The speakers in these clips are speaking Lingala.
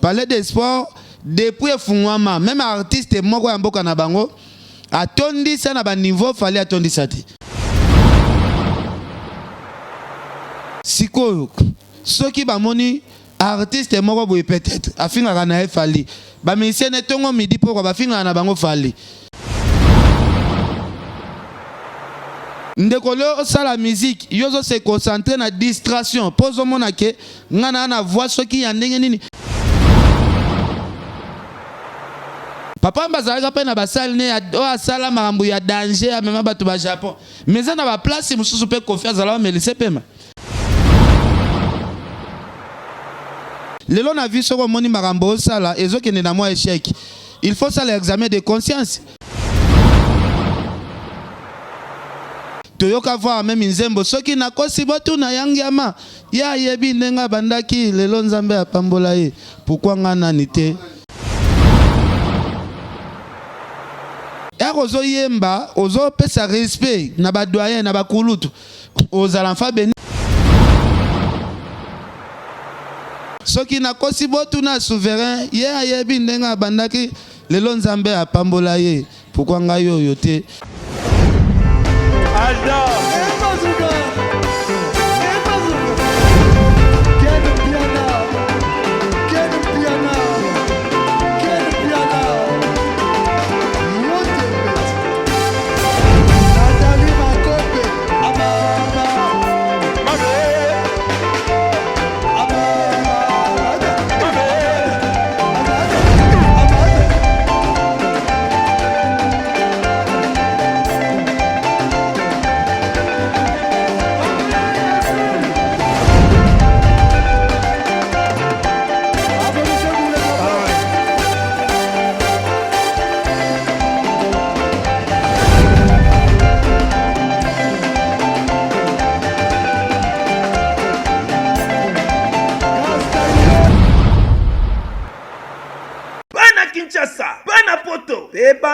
palais des sports depuis fungwama même artiste moko ya mboka na bango atondi ça na ba niveau fallait atondi ça te sikoyo soki ba moni artiste moko boye peut-être afinga na fali ba musicien tongo midi poko ba finga na bango fali ndekolo ça la musique yozo se concentrer na distraction pose mona ke ngana na voix soki ya ndenge nini papa mbazalaka pe na basali ne o asala makambo ya danger ya mema bato ba Japon mais na ba place mususu pe confiance ala mais laisser pema lelo na vie soko moni makambo sala ezokende na moi échec il faut ça l'examen de conscience toyoka voir même nzembo soki na kosi botu na yangiama ya yebi ndenga bandaki lelo nzambe apambola ye pourquoi ngana nité ya ozo yemba ozo pesa respect na ba doyen na ba kulutu aux enfants béni soki na kosi botu na souverain ya yebi ndenga bandaki lelo nzambe apambola ye pourquoi ngayo yote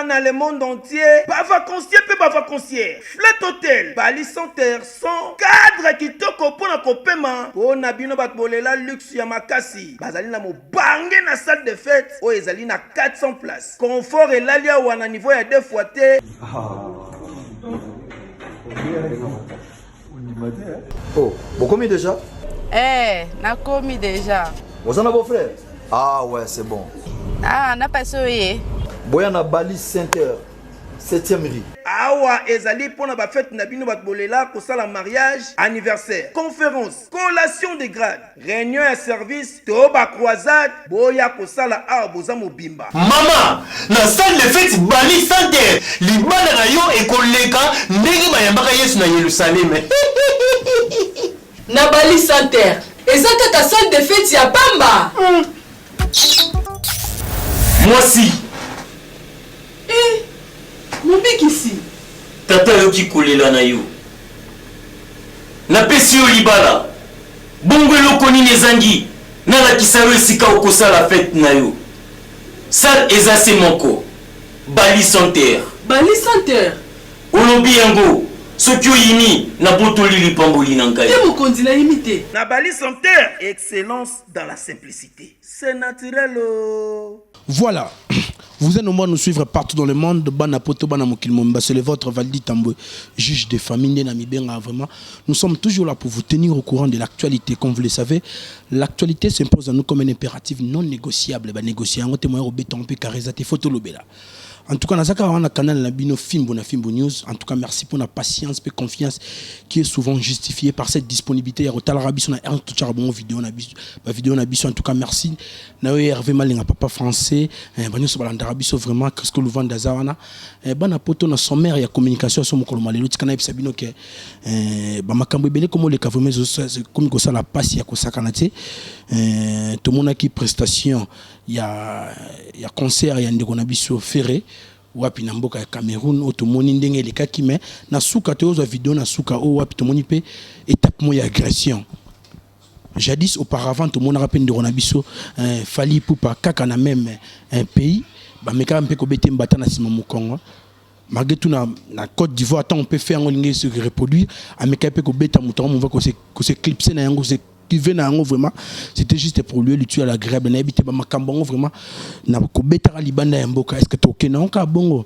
Dans le monde entier, pas vacancier, pas vacancier. Flat Hotel, Bali Center, sans cadre qui toko pour na kopema. Pour na bino batbolela luxe ya makasi. Bazali na mo bangé na salle de fête. O ezali na 400 places. Confort et l'alia ou na niveau ya 2 fois té. Oh, vous commis déjà? Na commis déjà. Vous en avez vos frères? Ah ouais, c'est bon. Ah, n'a pas soyé. Boyana Bali Center, 7e rue. Awa ezali pona ba fête na bino batbolela ko sala mariage, anniversaire, conférence, collation de grade, réunion et service, to ba croisade, boya ko sala a boza mobimba. Mama, na salle de fête Bali Center, libana na yo e koleka ndenge bayambaka Yesu na Yerusalem. Na Bali Center, ezaka ta salle de fête ya Bamba. Moi si. Mobiki ici. Tata yoki kolela na yo. Na pesi yo libala. Bongo eloko nini ezangi. Na lakisa yo esika okosala fête na yo. Sal ezase moko. Bali Center. Bali Center. Olobi yango. Soki oyini na botoli lipamboli na ngai. Te mokonzi na imité. Na Bali Center, excellence dans la simplicité. C'est naturel. Voilà. Vous êtes nombreux à nous suivre partout dans le monde. Banapoto, Banamokilmomba, c'est le votre Valdi Tamboué, juge de famille, Namibenga, vraiment. Nous sommes toujours là pour vous tenir au courant de l'actualité. Comme vous le savez, l'actualité s'impose à nous comme un impératif non négociable. Négocier un témoin au béton, puis carézate, photo lobela. En tout cas, on a un canal Nabino Fimbo News. En tout cas, merci pour la patience et confiance qui est souvent justifiée par cette disponibilité. En tout cas, merci. Hervé Malinga, papa français. Vraiment, qu'est-ce que le vent d'Azawana. Bana poto na sommaire ya communication sur mon colomale. L'autre canal Sabino que Bamakambo Bele comme les cavements comme ça la passe ya kosakanate. Tout le monde qui prestation. Il y a concert, il y a des connexions ferrées. Wapi na mboka ya Cameroun otomoni ndenge leka kime na suka te ozo vidéo na suka o wapi tomoni pe étape mo ya agression. Jadis auparavant tout monde rappelle de Ronabiso fali poupa kaka na même un pays ba meka mpe ko bete mbata na sima mu Congo. Malgré tout na Côte d'Ivoire tant on peut faire en ligne se reproduire a meka mpe ko beta muto on va ko se clipser na yango se esquivé na yango vraiment c'était juste pour lui tuer à l'agréable na habité ba makambo vraiment na ko betara libanda ya mboka est-ce que toke na onka bongo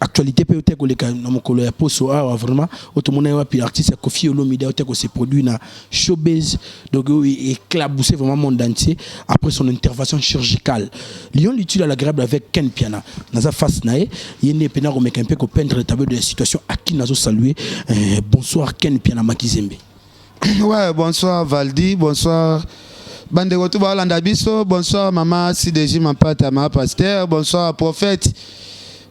actualité peut être que na mokolo ya poso vraiment automona ya puis artiste Koffi Olomide peut que se produit na showbiz donc éclaboussé vraiment monde entier après son intervention chirurgicale Lion l'utile à l'agréable avec Ken Piana naza face nae yene pena remettre un peu ko peindre le tableau de la situation à qui nazo saluer bonsoir Ken Piana Makizembe. Ouais, bonsoir Valdi, bonsoir Bandeko tout balanda biso, bonsoir maman CDJ ma pata ma pasteur, bonsoir prophète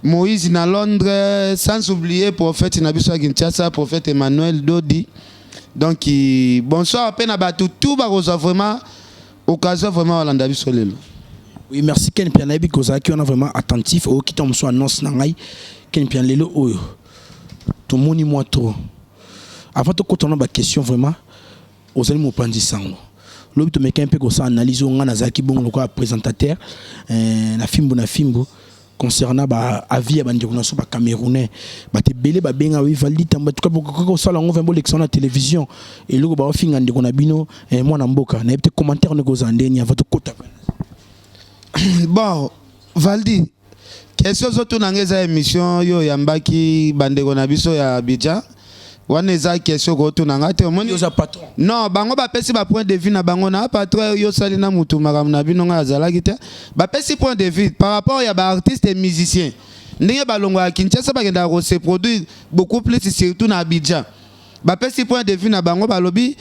Moïse na Londres, sans oublier prophète Nabiso Kinshasa, prophète Emmanuel Dodi. Donc bonsoir à peine à Batou, tout va vraiment occasion vraiment à l'Andabiso lelo. Oui, merci Ken Piana bi koza qui on a vraiment attentif au qui tombe soit annonce nangai Ken Piana lelo oyo. Tout moni moi trop. Avant de continuer ma question vraiment aux allez me prendre sango. L'objet de me un peu comme ça analyse on a nazaki bon le quoi présentateur na fimbo concernant ba avis ya bandeko na so ba camerounais ba te belé ba benga wi valide tamba tout cas ko sala on va mbo lection na télévision et loko ba finga ndeko na bino moi na mboka na peut commentaire ne ko zandeni avant de kota. Bon Valdi question zoto na ngeza émission yo yambaki bandeko na biso ya Abidjan wana eza question ko to na ngate omoni yo za patron non bango ba pesi ba point de vue na bango na patron yo sali na mutu makam na bino nga azalaki te ba pesi point de vue par rapport ya ba artiste et musicien ndenge balongo ya Kinshasa ba kenda ko se produire beaucoup plus surtout na Abidjan ba pesi point de vue na bango balobi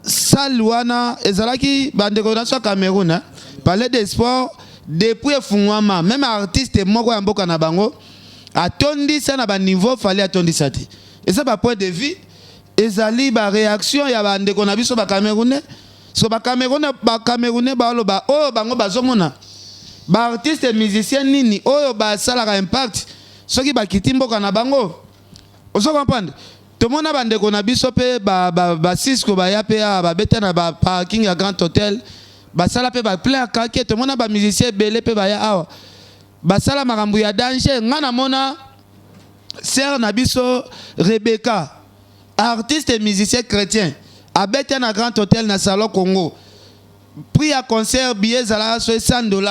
salwana ezalaki bandeko na so Cameroun parler de sport depuis fungwama même artiste moko ya mboka na bango atondi sana ba niveau fallait atondi sati. Et ça, point de vue, ezali ba réaction ya bande ko na biso ba Camerounais. So ba Camerounais ba lo ba oh bango bazomona. Ba artiste musicien nini oyo ba salaka impact. Soki ba kitimbo kana bango. Oso comprendre. Tout mona bande ko na biso pe ba Cisco ba ya pe ba beta na ba parking ya Grand Hotel. Ba sala pe ba plein kake tout mona ba musicien belé pe ba ya awa. Ba sala makambu ya danger ngana mona Sœur Nabiso Rebecca, artiste et musicien chrétien, habite dans un grand hôtel dans le salon Congo. Prix à concert, billet zala $100.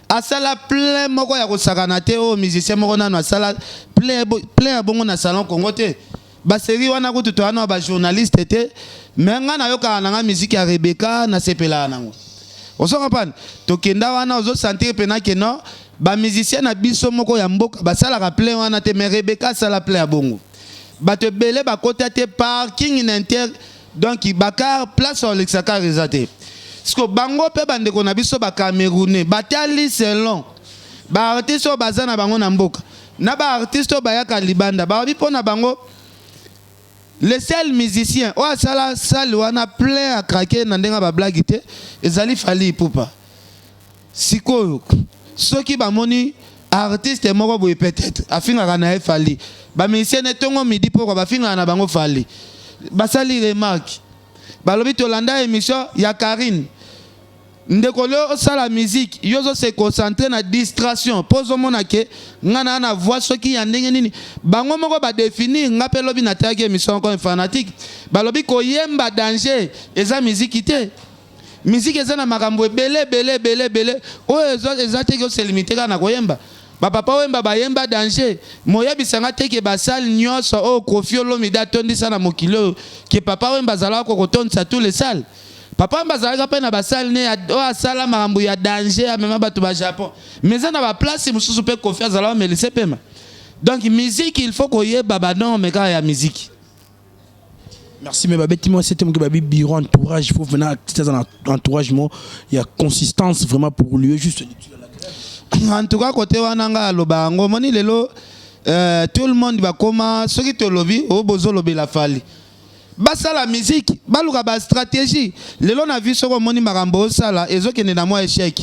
À sala plein moko ya kosakanate au musicien moko na sala plein bongo na salon Congo te. Ba série wana ko tuto ana ba journaliste te, mais ngana yo ka na musique ya Rebecca na sepela nango. Oso comprendre? To kenda wana ozo sentir pena que non. Ba musicien na biso moko ya mboka ba sala ka plein wana te mais Rebecca sala plein ya bongo ba te belé ba kota te parking in inter donc bakar place au lexaka rezate sko bango pe bande ko na biso ba Camerounais batali selon ba artiste bazana bango na mboka na ba artiste ba ya ka libanda ba bi pona bango le seul musicien o sala wana plein à craquer na ndenga ba blague te ezali fali pupa sikoyo soki ba moni artiste moko boye peut-être afinga na fali ba musicien tongo midi poko ba finga na bango fali basali remarque balobi tolanda émission ya Karine ndeko lo sala musique yozo se concentrer na distraction pozo mona ke ngana na voix soki ya ndenge nini bango moko ba définir ngape lobi na tagi émission comme fanatique balobi ko yemba danger eza musique te. Musique eza na makambo belé o eza te ko se limiter na koyemba ba papa wemba ba yemba danger moya bisanga te ke basal nyonso o Koffi Olomide tondi sana mokilo ke papa wemba zala ko kotonsa tous les salles papa wemba zala pa na basal ne o asala makambo ya danger même bato ba Japon mais na ba place mususu pe Koffi zala mais laisser pema donc musique il faut koyeba ba non mais quand ya musique. Merci, mais moi c'était mon bureau entourage, il faut venir à entourage, il y a consistance vraiment pour lui juste. En tout cas, côté wananga lobango, moni lelo tout le monde va comment ceux qui te lobby au bozo lobby la fali. Basa la musique, baluka ba stratégie. Lelo na vu ce que moni marambo sala ezo kene na moi échec.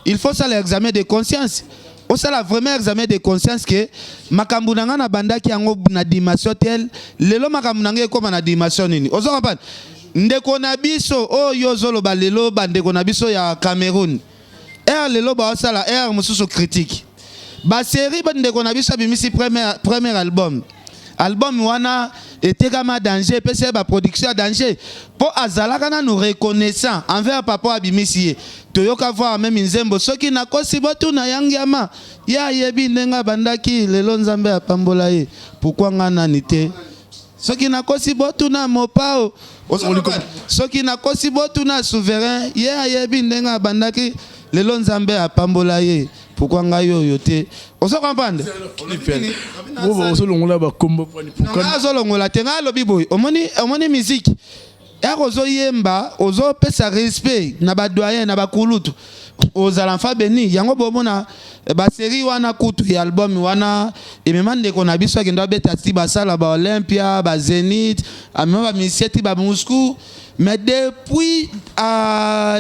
Il faut ça l'examen de conscience. On sala vraiment examen de conscience que makambu nanga na bandaki yango na dimension tel lelo makambu nanga ko na dimension nini ozo comprendre ndeko na biso o yozolo ba lelo bandeko na biso ya Cameroun lelo ba sala mususu critique ba série bandeko na biso bimisi premier album wana était comme un danger, peut c'est ba production danger. Pour azalaka na nous reconnaissant envers papa abimisi. Toyoka voir même nzembo soki na kosi botu na yangiama. Ya yebi ndenga bandaki lelo nzambe apambola ye. Pourquoi ngana nité? Soki na kosi botu na mopao. Soki na kosi botu na souverain. Ya yebi ndenga bandaki lelo nzambe apambola ye. Pourquoi ngayo yote? On se comprend? On se longola ba combo prendre pourquoi? On se longola tenga lobi boy. Omoni musique. Et ozo yemba, ozo pesa respect na ba doyen na ba kulutu. Oza l'enfant béni. Yango bomona ba série wana kutu ya album wana ememande ko na biso ke ndo beta ti ba sala ba Olympia, ba Zénith, amema ba misieti ba Moscou. Mais depuis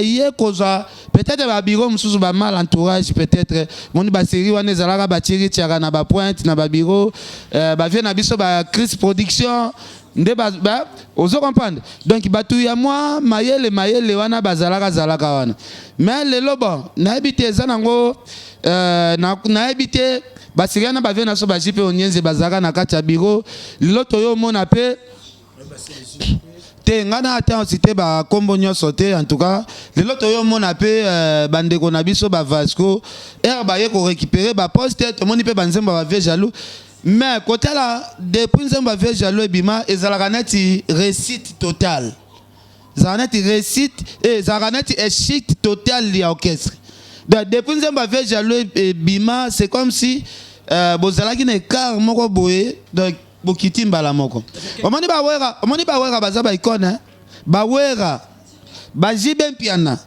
hier koza peut-être ba bureau mususu ba mal entourage peut-être mon ba série wana ezalaka ba tiri tiara na ba pointe na ba bureau ba vient na biso ba Chris production nde ba ozo comprendre donc batu ya moi mayele wana bazalaka wana mais lelo bon na habité za nango na habité ba série na ba vient na so ba jipe onyenze bazalaka na kati ya bureau lelo toyo mona pe ngana ata cité ba kombo nyonso te en tout cas lelo toyo mona pe bandeko na biso ba Vasco ba ye ko récupérer ba poste to moni pe banzemba ba vie jaloux mais côté là depuis nzemba vie jaloux ebima ezalaka neti réussite totale zaneti réussite et zaneti échec total ya orchestre donc depuis nzemba vie jaloux ebima c'est comme si bozalaki na écart moko boye donc bokiti mbala moko omoni ba wera baza ba icône ba wera ba jibe piana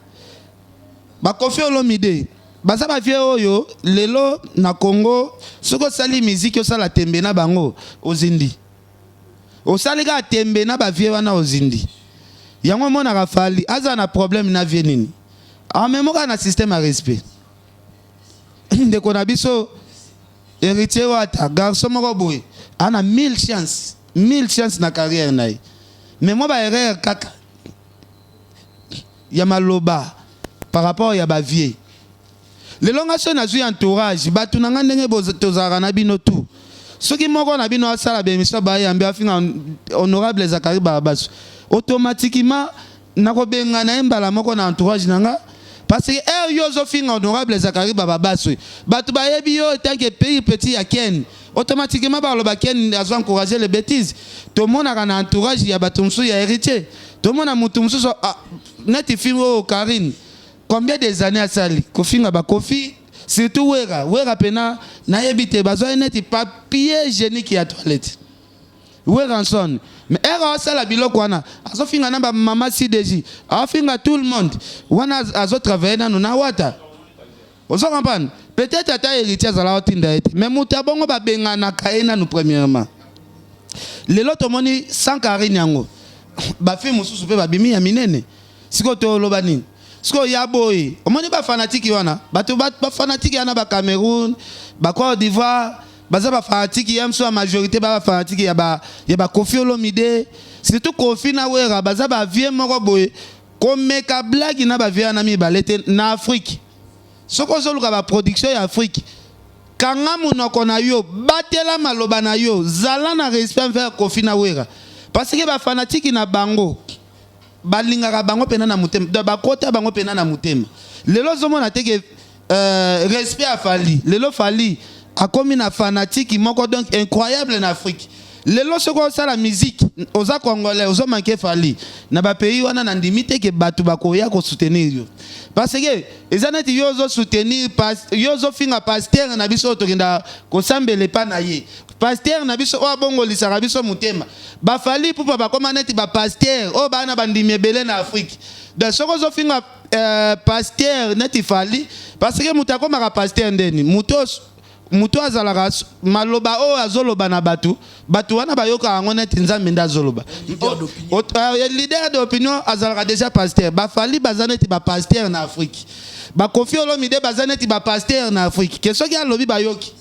ba Koffi Olomide baza ba vie oyo lelo na Congo soko sali musique yo sala tembe na bango ozindi osali ka tembe na ba vie wana ozindi yango mona ka fali aza na problème na vie nini en même temps na système à respect ndeko na biso héritier wata garçon moko boy ana 1000 chances na carrière naï mais moi ba erreur kaka ya maloba par rapport ya ba vie le longa so na zui entourage batu nanga ndenge tozara na bino tout soki moko na bino asala be miso ba yambe afinga honorable Zakari Barabasu automatiquement nako benga na mbala moko na entourage nanga parce que yozo finga honorable Zakari Barabasu batu ba yebi yo tant que pays petit ya Ken automatiquement par le baken a encouragé les bêtises tout le monde a un entourage ya batumsu ya héritier tout le monde a mutumsu net film Karine combien des années à sali kofinga ba Koffi surtout wera pena na yebite bazo net papier hygiénique ya toilette wera son mais era sala biloko wana azo finga na ba mama CDJ a finga tout le monde wana azo travailler na wata ozo comprendre peut-être ata héritier zala otinda ete mais muta bongo ba bengana kaena nous premièrement lelo to moni sans Karine yango ba fi mususu pe ba bimi ya minene siko to loba nini siko ya boy omoni ba fanatique wana ba fanatique yana ba Cameroun ba Côte d'Ivoire baza ba fanatique ya mso majorité ba fanatique ya ba Koffi Olomide surtout Koffi na wera baza ba vie moko boy komeka blague na ba vie na mi balete na Afrique soko zoluka ba production ya Afrique kanga munoko na yo batela maloba na yo zala na respect envers Koffi na wera parce que ba fanatique na bango balingaka bango pena na mutema do ba kota bango pena na mutema lelo zomona teke respect a fali lelo fali a komi na fanatique moko donc incroyable en Afrique lelo soko sa la musique oza congolais ozo manquer fali na ba pays wana na ndimite ke batu bakoya ko soutenir yo parce que ezaneti yo zo soutenir yo zo finga pasteur na biso tokenda ko sambele pa na ye pasteur na biso o bongo lisaka biso mutema ba fali pupa ba koma neti ba pasteur o bana bandimi ebele na Afrique de soko zo finga pasteur neti fali parce que mutakoma ka pasteur ndeni muto azalaka maloba o azoloba na batu wana bayoka yango neti nzambe nda azoloba leader d'opinion azalaka déjà pasteur bafali baza neti ba pasteur na Afrique ba Koffi Olomide baza neti ba pasteur na Afrique ke soki alobi bayoki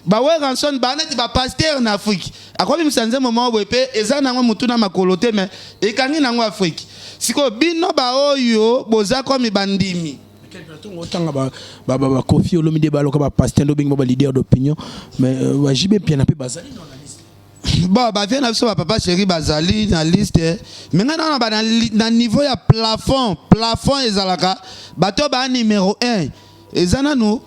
ba Weranson ba neti ba pasteur na Afrique akobi msanze moment boye pe eza nango mutu na makolo te mais ekangi nango Afrique siko bino ba oyo boza komi bandimi ba Koffi Olomide ba loka ba pasteur lobing ba leader d'opinion mais wa jibe piana pe bazali dans la liste Bon, bah viens avec papa chéri bazali na liste. Mais maintenant na niveau ya plafond ezalaka. Bato ba numéro 1. Ezana nous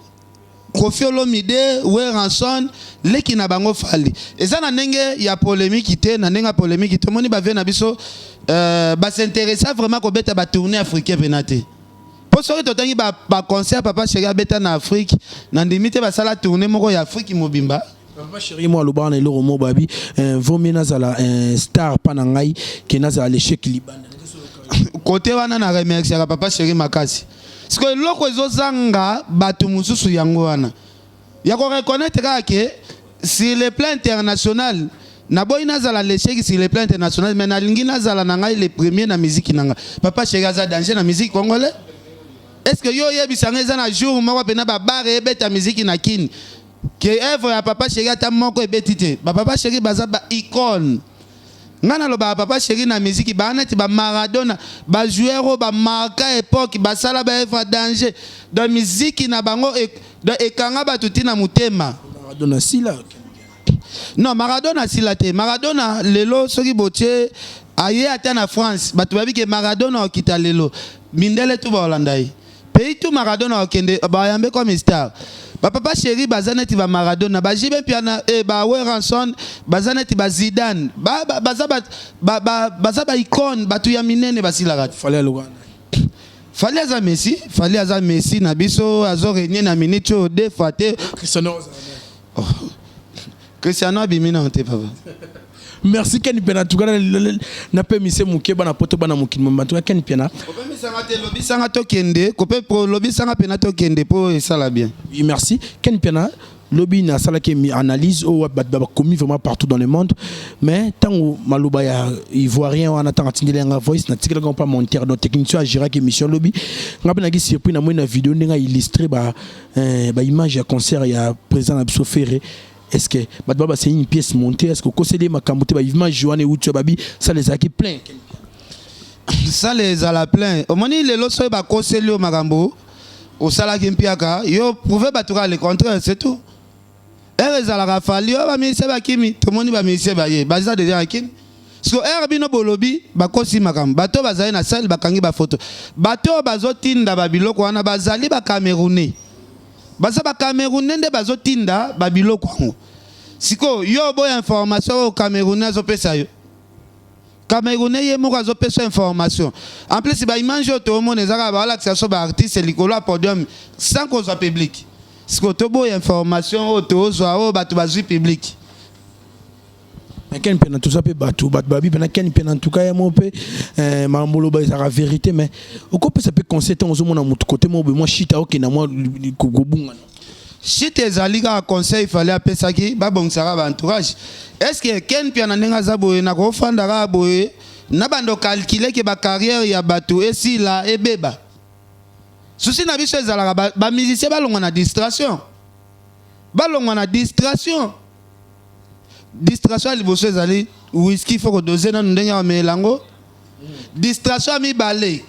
Kofi Olomide, Ranson, leki na bango fali. Ezana ndenge ya polémique te, na ndenge polémique te. Moni ba viens na biso ba s'intéresser vraiment ko beta ba tourner africain penate. Pour ce que tu as ba concert papa chéri beta na Afrique, na ndimite ba sala tourner moko ya Afrique mobimba. Papa chéri moi le bar na lo mo babi vomi nazala un star panangai qui nazala l'échec libanda. Côté wana na remercier papa chéri makasi. Parce que loko ezozanga batu mususu yango wana. Ya ko reconnaître que sur le plan international na boy nazala l'échec sur le plan international mais na lingi nazala na ngai le premier na musique nanga. Papa chéri aza danger na musique congolais. Est-ce que yo yebisanga eza na jour moko pena ba bare beta musique na kini? Que œuvre ya papa chéri ata moko ebetite. Ba papa chéri baza ba icône. Ngana lo ba papa chéri na musique ba net ba Maradona ba joueur ba marka époque ba sala ba œuvre danger dans musique na bango de ekanga ba tuti na mutema. Maradona sila. Non, Maradona sila te. Maradona lelo soki botie aye ata na France. Batu babi ke Maradona okita lelo. Mindele tu ba Holandai. Pays tout Maradona okende ba yambe comme star. Papa chéri bazaneti ba Maradona ba jibe piana ba Ranson bazaneti ba Zidane ba icône batu ya minene basila fallait le fallait aza Messi na biso azo régner na minute o deux fois te Cristiano abimina te papa. Merci Ken Pena tout cas na pe mise muke bana poto bana mukini mamba tout Ken Pena kope misanga te lobi sanga to kende kope pro lobi sanga pena to kende po ça la bien. Oui, merci Ken Pena lobby na sala qui analyse au commis vraiment partout dans le monde mais tant maluba ya ivoirien on attend atindele nga voice na tikela pas monter dans technicien agira qui mission lobby ngapena ki surpris na moi na vidéo nga illustrer ba image ya concert ya président Abso Ferré. Est-ce que c'est une pièce montée? Est-ce que conseiller ma camoté vivement Joanne ou Babi ça les a qui plein? Ça les a la plein. Au moment où les lots ba conseiller au magambo au sala kimpiaka yo pouvez battre le contraire c'est tout. Et les a la rafali ba ministre ba kimi tout le monde ba ministre ba ye baza déjà kimi. Parce que bino bolobi ba kosi makam bato bazali na salle bakangi ba photo bato bazotinda ba biloko wana bazali ba Camerounais. Baza ba Camerounais nde bazotinda ba biloko ngo. Siko yo boy information au Camerounais azopesa yo. Camerounais ye moko azopesa information. En plus ba image to mo nezaka ba l'accès ba artiste likolo podium sans cause public. Siko to boy information au to zo ba to bazui public. Mais Ken Pena tout ça peut battre babi pena Ken Pena en tout cas mo pe mamolo ba ça la vérité mais au coup ça peut constater on zo mona mutu côté mo moi chita OK na moi kogobunga. Si tes alliés conseil fallait appeler ça qui ba bon ça va entourage. Est-ce que Ken Pena nenga za boye na ko fandara boye na bando calculer que ba carrière ya bato et si la e beba. Souci na biso ezala ba musicien ba longa na distraction. Ba longa na distraction. Distraction liboso ezali whisky faut que doser na ndenge ya melango. Distraction mi balé.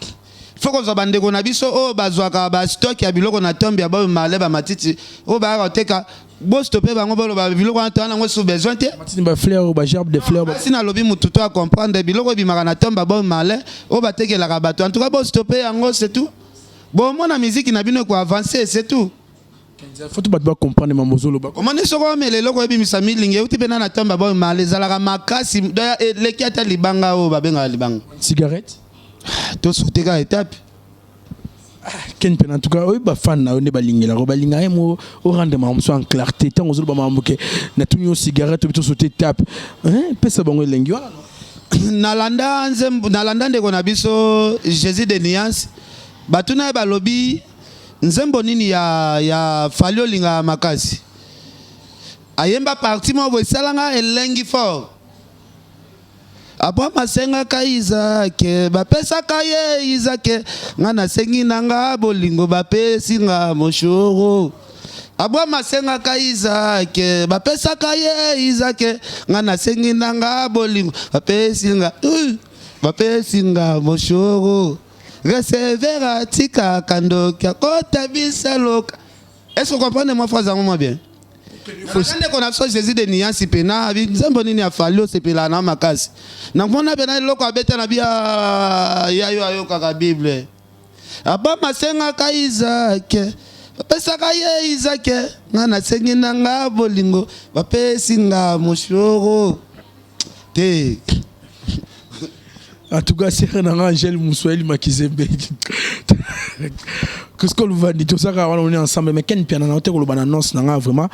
Faut que zo bandeko na biso o bazwaka ba stock ya biloko na tombe ya ba male ba matiti o ba roteka bo stopper bango bolo ba biloko na tana ngo sous besoin te matiti ba fleur ba gerbe de fleur si na lobi mututo a comprendre biloko bimaka na tombe ba male o ba tekela ka bato en tout cas bo stopper yango c'est tout. Bon mon musique na bino ko avancer c'est tout. Faut tout battre comprendre mamozolo ba comment ne soko mele loko ebimisa milinge uti pena na tombe ba male zalaka makasi le kiata libanga o ba benga libanga cigarette. Tout sauter à étape. Ken Pena en tout cas ba fan na ne balingela ko balinga mo o rendre ma so en clarté tant ozolo ba mambuke na tunyo cigarette to sauter étape pesa bango lengi wala nalanda ndeko na biso Jésus de Nuance batuna ba lobby nzembo nini ya falio linga makasi ayemba parti mo bo salanga elengi fort. Abo masenga ka Isaac bapesa ka ye Isaac ngana sengi nanga bolingo bapesi nga moshoro. Abo masenga ka Isaac bapesa ka ye Isaac ngana sengi nanga bolingo bapesi nga moshoro. Recevera tika kando kia kota bisaloka. Est-ce que vous comprenez ma phrase à moi bien? Nakande qu'on a so Jésus de Niansi pena abi nzambo nini afalio sepela na makasi. Na mona pena loko abeta na bia ya yo ayo kaka Bible. Aba masenga ka Isaac. Pesa ka ye Isaac. Ngana sengi na nga bolingo. Bapesi nga moshoro. Te. En tout cas, c'est un Angèle Moussoueli Makizembe. Qu'est-ce qu'on va dire? Tout ça, on est ensemble. Mais quel piano on a une annonce vraiment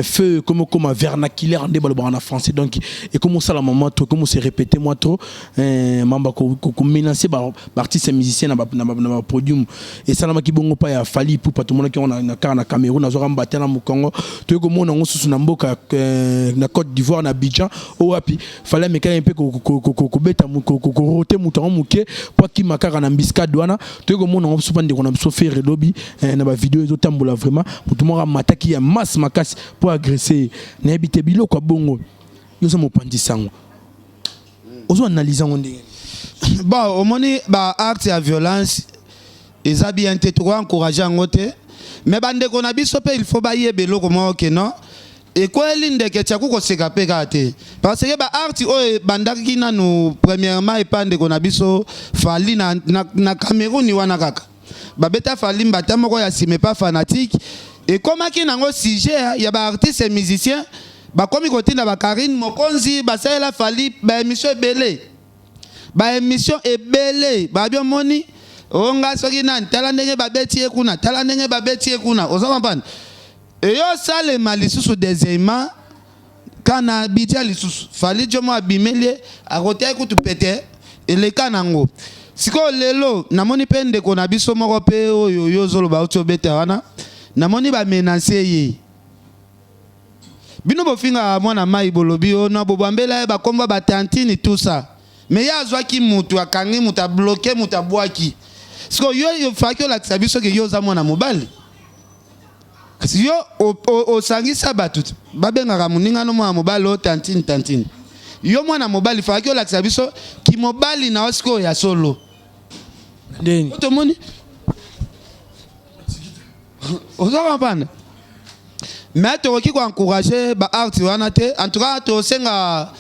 feu comme vernaculaire en débat en français. Donc, et comment ça la maman trop, comment c'est répété moi trop, mamba ko menacer par artiste musicien na podium. Et ça n'a qui bongo pas ya fali pour pas tout le monde qui on a na Cameroun, na zora mbaté na Congo. Tout comme on a sous na mboka na Côte d'Ivoire na Abidjan. Oh api, fallait me un peu ko beta ko roter mouton mouké pour qui makara na biscuit douana. Tout comme on a souvent des on a fait redobi na ba vidéo ezo tambola vraiment tout le monde mataki ya masse makasi pour agresser na habité bilo kwa bongo yo ça mo pandi sango ozo analyser ndenge bon au moni ba acte ya violence eza bien te to encourager ngote mais bande ko na biso pe il faut ba yebelo comment que non et quoi linde ke tsaku ko seka pe kate parce que ba acte o bandaki na nous premièrement et pande ko na biso fali na Cameroun ni wana kaka babeta fali mbata moko ya sime pas fanatique et comment ki nango sujet ya ba artiste et musicien ba komi kotinda ba Karine Mokonzi ba sala fali ba émission ebele ba bien moni onga soki na tala ndenge ba beti kuna ozama pan et yo sale malisusu deuxièmement kana bidia lisusu fali jomo abimele a côté kutu pété et le kanango siko lelo namoni pe ndeko na biso moko pe oyo yo zolo ba uto beta wana namoni ba menacer ye bino bofinga mwana mai bolobi o na bobambela ba komba ba tantini tout ça mais ya zwa ki mutu akangi mutu a bloquer mutu abwaki siko yo fakio la biso ke yo za mwana mobali yo o sangisa batut babenga muninga no mwana mobali o tantini yo mwana mobali fakio la biso ki mobali na osiko ya solo ndeni otomoni ozo panda mais to ki ko encourager ba art wana te en tout cas to senga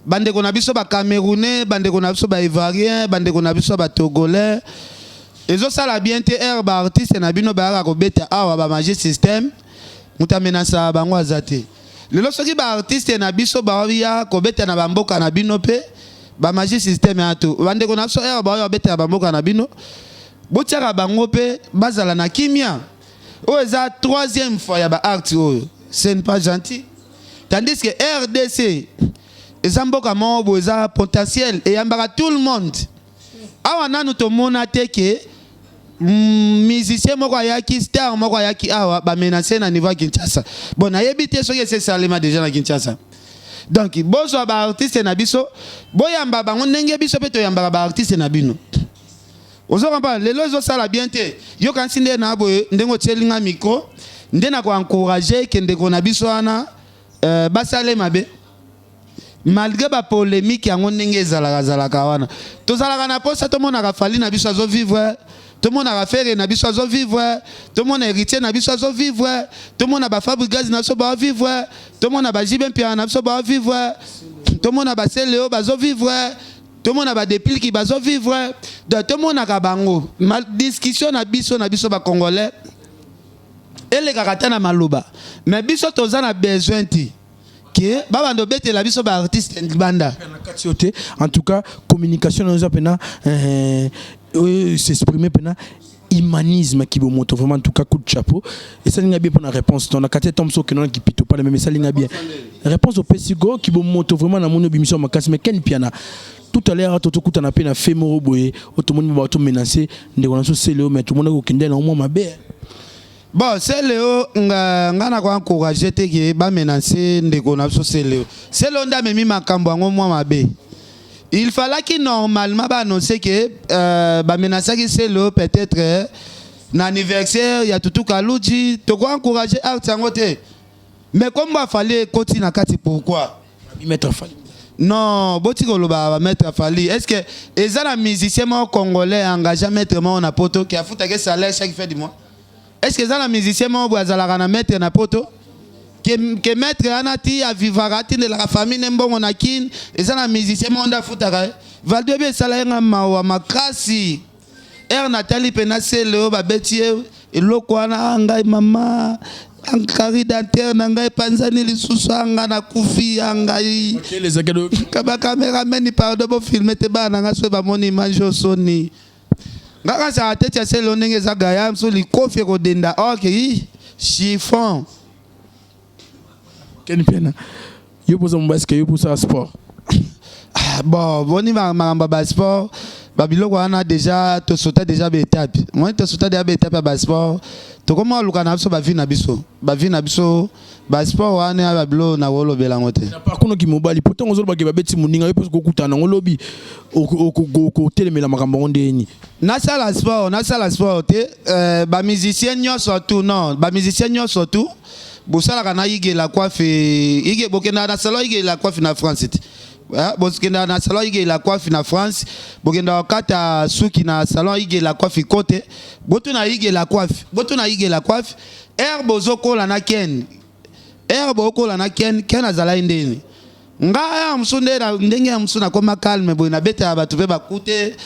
bande ko na biso ba Camerounais bande ko na biso ba Ivoirien bande ko na biso ba Togolais ezo sala bien te ba artiste na bino ba ko beta awa ba magie système mutamena sa bango azate lelo soki ba artiste na biso ba ya ko beta na bamboka na bino pe ba magie système ato bande ko na so ba beta ba mboka na bino botiaka bango pe bazala na kimia o eza troisième fois ya ba art o c'est pas gentil tandis que RDC eza mboka mo eza potentiel et yambaka tout le monde awa nanu to mona teke musicien moko ayaki star moko ayaki awa ba menacer na niveau Kinshasa bon nayebi te soki c'est salema déjà na Kinshasa donc bozo ba artiste na biso boyamba bango ndenge biso pe to yamba ba artiste na bino ozo comprendre lelo zo sala bien te yo kansi nde na boye ndengo tselinga micro nde na ko encourager kende ko na biso ana basale mabe malgré ba polémique yango ndenge ezalaka wana tozalaka na posa to mona ka fali na biso azo vivre tout le monde a affaire na biso azo vivre tout le monde héritier na biso azo vivre tout le monde a ba Fabrice na so ba vivre tout le monde a ba Jibin Pierre na so ba vivre tout le monde a ba Léo ba zo vivre tout le monde a ba Depil qui ba zo vivre tout le monde a ka bango mal discussion na biso ba congolais et les karata na maloba mais biso toza na besoin ti que baba ndo bete la biso ba artiste banda en tout cas communication nous a pena s'exprimer pena humanisme qui vous montre vraiment en tout cas coup de chapeau et ça linga bien pour la réponse dans la quartier Tomso que non qui pito pas mais ça linga bien réponse au Pesigo qui vous montre vraiment dans mon émission makasi mais ken piana tout à l'heure tout coup na pena fait moro boye tout le monde va tout menacer ndeko na so c'est Léo mais tout le monde ko kende na moi mabe bon c'est Léo ngana ko encourager te que ba menacer ndeko na so c'est Léo nda memi makambo ngo moi mabe. Il fallait que normalement annoncer que ba menacer que c'est Léo peut-être l'anniversaire il y a tout kaluji to ko encourager art sangote mais comme ba fallait continuer na kati pourquoi mettre fali non boti ko lo ba mettre fali est-ce que ezala musicien congolais engagé mettre mon na poto qui a foutu que salaire chaque fin du mois est-ce que ezala musicien mo bazala na mettre na poto que maître anati a vivarati de la famille nembongo na kin eza na musicien monda futaka Valdo be sala nga mawa makasi Nathalie pena selo ba betie eloko wana ngai mama ankari dentaire na ngai panzani lisusu anga na kufi ngai kaba cameraman pardon bo filmer te bana nga so ba moni image soni ngaka sa tete selo ndenge za gaya mso likofi ko denda okay chiffon Ken pena yo posa mbaske yo posa sport bon boni ma sport babiloko wana déjà to sauter déjà be étape moi to sauter déjà be étape ba sport to comment luka na biso ba vie na biso ba sport wana babilo na wolo belango te na par contre ki mobali pourtant ozolo ba ke babeti muninga yo parce ko kutana ngolobi o telemela makambo ndeni na sala sport te ba musicien nyonso tout non ba musicien nyonso tout bosala kana yige la coiffe yige bokenda na salon yige la coiffe na France bokenda na salon yige la coiffe na France bokenda wakata suki na salon yige la coiffe côté botuna yige la coiffe bozo kola na ken bokola na ken azala ndeni nga msunde na ndenge msuna koma calme boy na beta batu pe bakute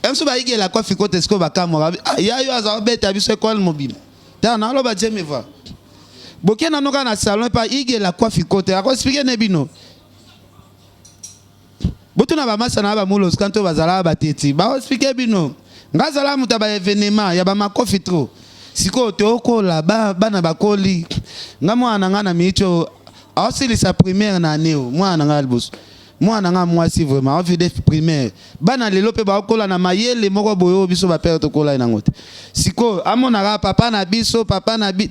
emso ba yige la coiffe côté sko bakamora yayo azaba beta biso école mobile ta na lo ba jeme va bokena noka na salon pa yige la coiffe côté ako expliquer ne bino botuna ba masa na ba mulos kanto bazala ba teti ba expliquer bino ngazala muta ba événement ya ba makofi trop siko tokola bana bakoli nga mwana nga na micho asilisa primaire na neo mwana nga albus mwana nga mwasi vraiment envie de primaire bana lelo pe bakola na mayele moko boyo biso ba père tokola na ngote siko amona ga papa na biso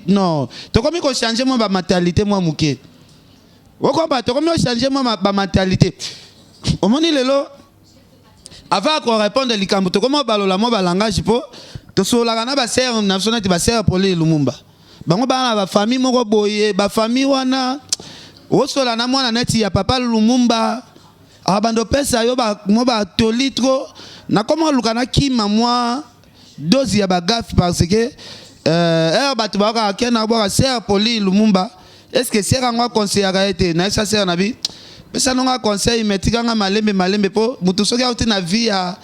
non tokomi ko changer mo ba mentalité moi muke woko ba tokomi ko changer mo ba mentalité omoni lelo avant qu'on réponde likambo tokomo balola mo ba langage po to sola na ba sœur na sonati ba sœur Pauline Lumumba bango bana ba famille moko boye ba famille wana osola na mwana neti ya papa Lumumba abando pesa yo ba mo ba tolitro na comment lukana kima moi dozi ya bagaf parce que batu ba ka na ba sœur Pauline Lumumba est-ce que c'est ngwa conseiller a été na sa sœur na bi pesa nonga conseil metika nga malembe po mutu soki auti na vie ya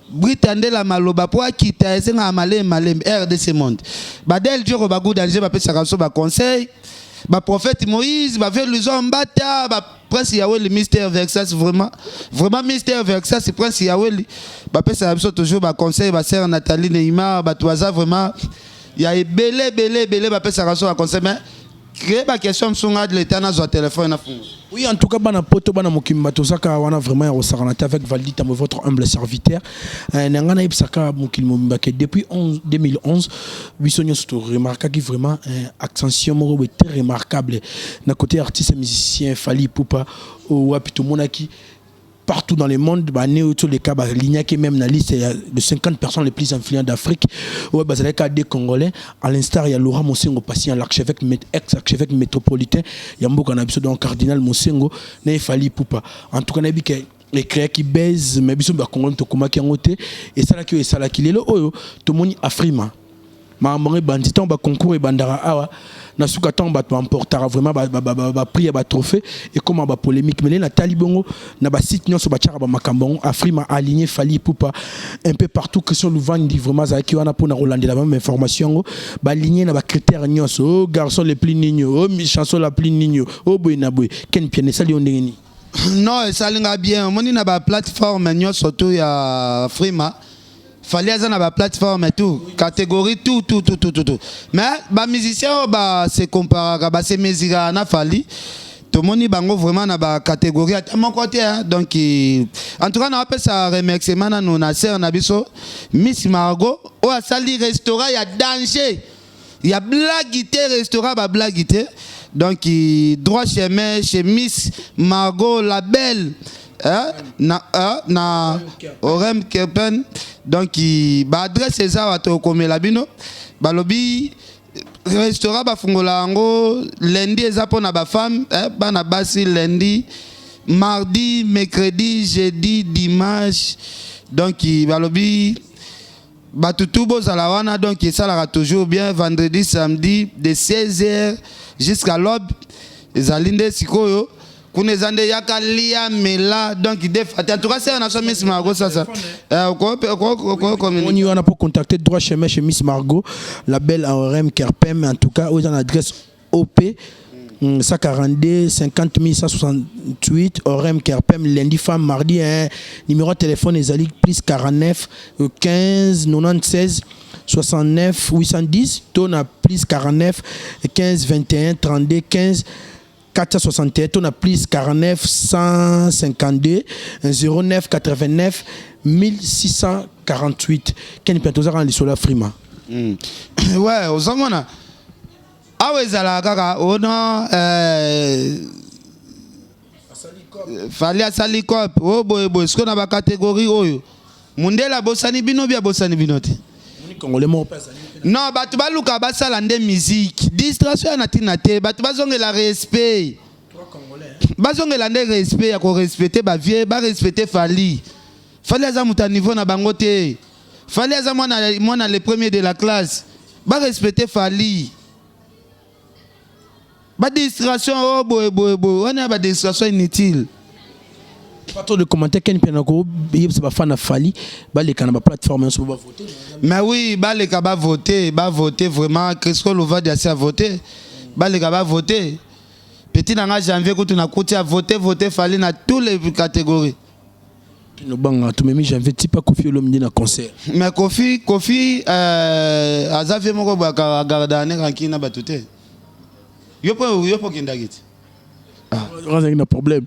Britande la maloba po akita esenga malembe RDC monde badel joko ba good danger ba pesa kaso ba conseil ba prophète Moïse ba vers les hommes bata ba prince Yahweh le mystère Versace vraiment mystère Versace prince Yahweh ba pesa biso toujours ba conseil ba sœur Nathalie Neymar ba toisa vraiment il y a belé ba pesa kaso ba conseil mais créer ba question msunga de l'état na zo téléphone na fungu. Oui, en tout cas, bana poto bana mokimba tozaka wana vraiment ya rosaranate avec Valdita votre humble serviteur. Nangana ibsaka mokimba que depuis 2011 bisonyo surtout remarqué qui vraiment accent moko très remarquable na côté artiste musicien Fally Ipupa ou apito monaki partout dans le monde, bah, tous les cas, bah, qui même dans la liste de 50 personnes les plus influentes d'Afrique. Ouais, bah, c'est des Congolais. À l'instar, il y a Laurent Mosengo, patient, l'archevêque, ex-archevêque métropolitain. Il y a un peu de cardinal Mosengo, il Fally Ipupa. En tout cas, il y a les créateurs qui baisent, mais ils sont Congolais, qui ont été. Et ça, qui est ça, qui est là, tout le monde Afrima. Maman bandit on va concours et bandara awa na suka ton ba emportera vraiment ba prix ba trophée et comment ba polémique mais na talibongo na ba site nyonso ba tchara ba makambon Afrima aligné Fally Ipupa un peu partout Christian Louvandi vraiment za ki wana pour na Rolande la même information ba aligné na ba critères nyonso oh garçon les plus nigno oh chanson la plus nigno oh boy na boy ken piane sali on ndeni non ça linga bien moni na ba plateforme nyonso to ya Afrima Fally aza na ba plateforme et tout catégorie tout mais ba musicien ba se compare ba se mesira na Fally to moni bango vraiment na ba catégorie à mon côté donc en tout cas na appelle ça remerciement na nous na sœur na biso Miss Margot o asali restaurant ya danger ya blaguité restaurant ba blaguité donc droit chemin chez Miss Margot la belle na Orem Kepen donc ba adresse eza wato komela bino balobi restaurant ba fungola ngo lundi eza pona ba femme bana basi lundi mardi mercredi jeudi dimanche donc balobi Batutu bozala wana donc ça la toujours bien vendredi samedi de 16h jusqu'à l'aube. Ezalinde sikoyo kuna ezande yakalia mela donc defate en tout cas c'est on a son Miss Margot ça on y a pour contacter droit chemin chez Miss Margot la belle ARM Kerpem en tout cas aux adresse OP 142 50 168 ORM Kerpem lundi femme mardi numéro de téléphone ezali plus 49 15 96 69 810 ton plus 49 15 21 32 15 461 ton plus 49 152 09 89 1648 Ken Pentozara en Sola Frima. Ouais, aux amona. Ah ouais, zala kaka ona fali asali cop oh boy boy ce qu'on a ba catégorie oyo mundela bosani bino bia bosani binote congolais mo pesa non batu baluka basala nde musique distraction na tina te batu bazongela respect bazongela nde respect ya ko respecter ba vie ba respecter fali aza muta niveau na bango te fali aza mwana le premier de la classe ba respecter fali ba distraction oh boy on a ba distraction inutile. Pas trop de commentaires Ken Penako c'est pas fan à Fali ba les canaba plateforme on va voter mais oui ba les ka ba voter vraiment Crisco Louva dia a voter ba les ka ba voter petit dans janvier quand on a côté à voter Fali na toutes les catégories no banga tu même janvier type Kofi Olomide na concert mais Kofi azave moko ba ka garder ne kankina batute yo po kindagiti on a un problème.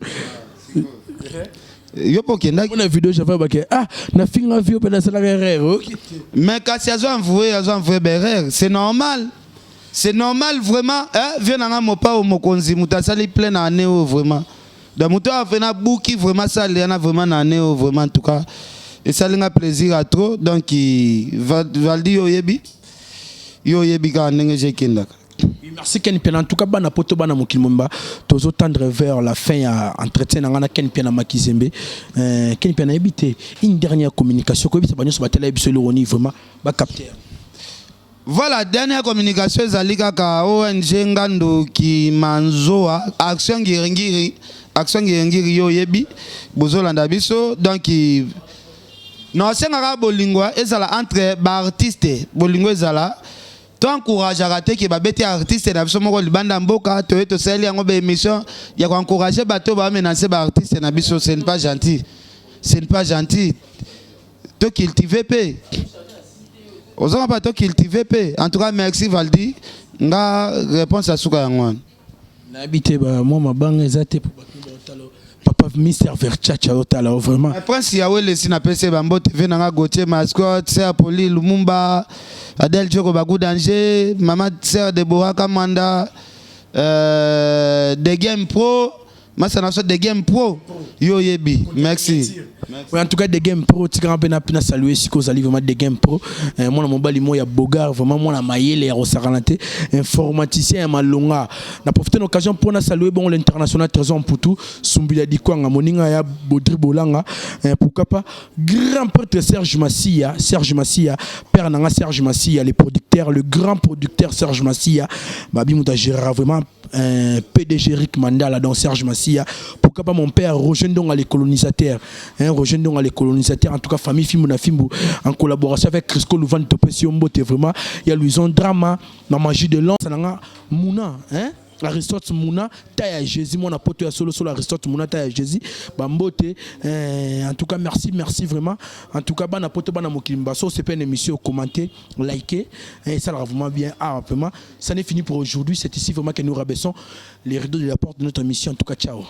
Yo po kenda on a vidéo j'avais baké na finga vieux pena sala erreur mais quand si azo envoyer berrer c'est normal vraiment viens na mopa au mokonzi mutasali plein année vraiment da muto a fait na bouki vraiment ça liana vraiment na année vraiment en tout cas et ça linga plaisir à trop donc valdi yo yebi ka ndenge je kenda. Merci Ken Pena en tout cas bana poto bana mokilomba tozo tendre vers la fin à entretien ngana Ken Pena Makizembe Ken Pena habité une dernière communication ko bisa banyo so batela biso le roni vraiment ba capter. Voilà, dernière communication zalika ka ONG ngando ki manzoa action ngiri yo yebi bozolanda biso donc non sengaka bolingwa ezala entre ba artiste bolingwa ezala to encourage à que ba beti artiste na biso moko libanda mboka to sali yango ba émission ya ko encourager bato ba menacer ba artiste na biso c'est pas gentil to cultiver pe ozanga pas to cultiver pe en tout cas merci Valdi nga réponse à suka yango na habité ba moi mabanga ezate pour batalo papa Mister Verchacha otala vraiment prince yawe le sina pese bambo TV nanga Gauthier Mascot Sœur Poli Lumumba Adèle Djoko Bagou Danger Maman Sœur Deborah Kamanda The Game Pro Masana so The Game Pro yo yebi merci. Oui, en tout cas The Game Pro tu grand pena saluer siko zali vraiment The Game Pro moi na mobali mo ya bogar vraiment moi na mayele ya rosaranate informaticien malonga na profiter l'occasion pour na saluer bon l'international trésor Mputu Sumbila Dikwanga moninga ya Bodri Bolanga pourquoi pas grand prêtre Serge Massia père nanga Serge Massia les producteurs le grand producteur Serge Massia babi muta gérera vraiment PDG Rick Mandala dans Serge Massia pourquoi pas mon père Roger Ndonga les colonisateurs Roger Ndonga les colonisateurs en tout cas famille Fimbu en collaboration avec Crisco Louvan Topesio Mbote vraiment il y a Louison Drama la magie de l'an nanga Mouna Aristote Mouna Taya Jésus mon apote ya solo Aristote Mouna Taya Jésus Bambote en tout cas merci vraiment en tout cas bana poto bana mokimba so c'est pas une émission commenter liker et ça va vraiment bien vraiment ça n'est fini pour aujourd'hui c'est ici vraiment que nous rabaissons les rideaux de la porte de notre émission en tout cas ciao.